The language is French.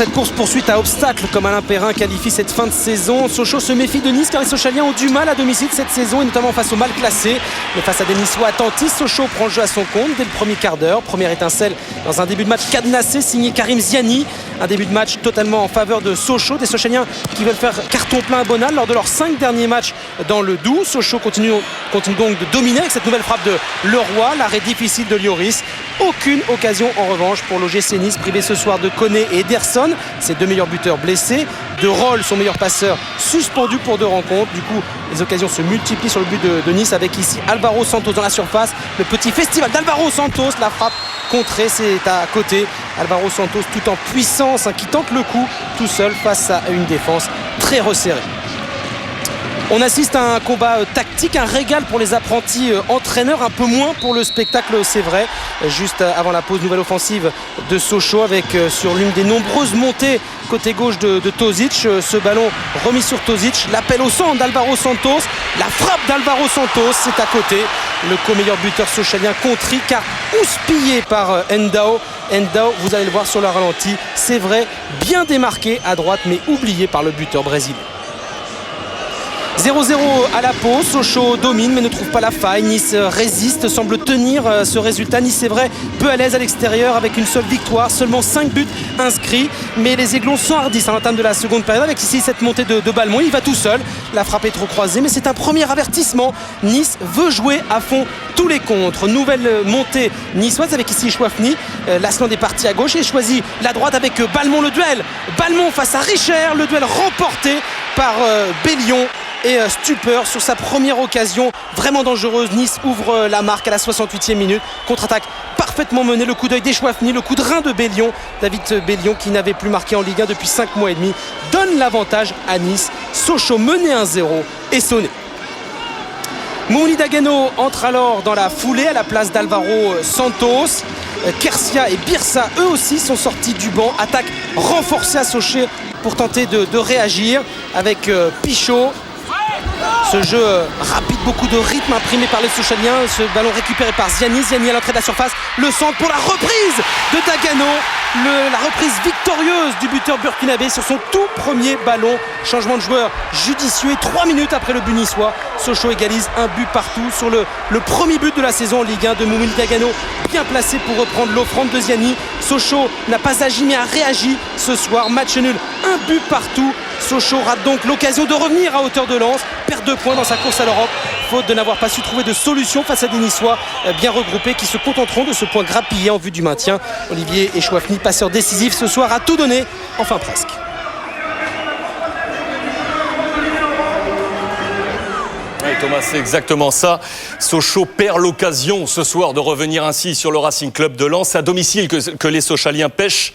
cette course-poursuite à obstacles, comme Alain Perrin qualifie cette fin de saison, Sochaux se méfie de Nice car les Sochaliens ont du mal à domicile cette saison et notamment face aux mal classés. Mais face à des Niçois attentifs, Sochaux prend le jeu à son compte dès le premier quart d'heure. Première étincelle dans un début de match cadenassé signé Karim Ziani. Un début de match totalement en faveur de Sochaux. Des Sochaliens qui veulent faire carton plein à Bonal lors de leurs 5 derniers matchs dans le Doubs. Sochaux continue donc de dominer avec cette nouvelle frappe de Leroy. L'arrêt difficile de Lloris. Aucune occasion en revanche pour l'OGC Nice, privé ce soir de Koné et Ederson, ses deux meilleurs buteurs blessés. De Roll, son meilleur passeur, suspendu pour 2 rencontres. Du coup, les occasions se multiplient sur le but de Nice avec ici Alvaro Santos dans la surface. Le petit festival d'Alvaro Santos, la frappe contrée, c'est à côté. Alvaro Santos tout en puissance, qui tente le coup tout seul face à une défense très resserrée. On assiste à un combat tactique, un régal pour les apprentis entraîneurs, un peu moins pour le spectacle, c'est vrai. Juste avant la pause, nouvelle offensive de Sochaux avec sur l'une des nombreuses montées côté gauche de Tozic. Ce ballon remis sur Tozic, l'appel au centre d'Alvaro Santos, la frappe d'Alvaro Santos, c'est à côté. Le co-meilleur buteur sochalien contrit car houspillé par Ndao. Ndao, vous allez le voir sur le ralenti, c'est vrai, bien démarqué à droite mais oublié par le buteur brésilien. 0-0 à la pause, Sochaux domine mais ne trouve pas la faille. Nice résiste, semble tenir ce résultat. Nice, c'est vrai, peu à l'aise à l'extérieur avec une seule victoire, seulement 5 buts inscrits. Mais les Aiglons s'enhardissent à l'entame de la seconde période avec ici cette montée de Balmont. Il va tout seul, la frappe est trop croisée mais c'est un premier avertissement. Nice veut jouer à fond tous les contres. Nouvelle montée niçoise avec ici Chouafni. Lasland est parti à gauche et choisit la droite avec Balmont. Le duel, Balmont face à Richer, le duel remporté par Bellion. Et stupeur sur sa première occasion vraiment dangereuse. Nice ouvre la marque à la 68e minute. Contre-attaque parfaitement menée. Le coup d'œil d'Echouafni, le coup de rein de Bellion. David Bellion qui n'avait plus marqué en Ligue 1 depuis 5 mois et demi donne l'avantage à Nice. Sochaux mené 1-0 et sonné. Moumouni Dagano entre alors dans la foulée à la place d'Alvaro Santos. Kersia et Birsa eux aussi sont sortis du banc. Attaque renforcée à Sochaux pour tenter de réagir avec Pichot. Ce jeu rapide, beaucoup de rythme imprimé par les Sochaliens. Ce ballon récupéré par Ziani. Ziani à l'entrée de la surface. Le centre pour la reprise de Dagano. La reprise victorieuse du buteur burkinabé sur son tout premier ballon. Changement de joueur judicieux. Et 3 minutes après le but niçois, Sochaux égalise un but partout sur le premier but de la saison en Ligue 1 de Moumouni Dagano. Bien placé pour reprendre l'offrande de Ziani. Sochaux n'a pas agi mais a réagi ce soir. Match nul, un but partout. Sochaux rate donc l'occasion de revenir à hauteur de Lens, perd 2 points dans sa course à l'Europe, faute de n'avoir pas su trouver de solution face à des Niçois bien regroupés qui se contenteront de ce point grappillé en vue du maintien. Olivier Echouafni, passeur décisif ce soir, a tout donné, enfin presque. Oui, Thomas, c'est exactement ça. Sochaux perd l'occasion ce soir de revenir ainsi sur le Racing Club de Lens. C'est à domicile que les Sochaliens pêchent.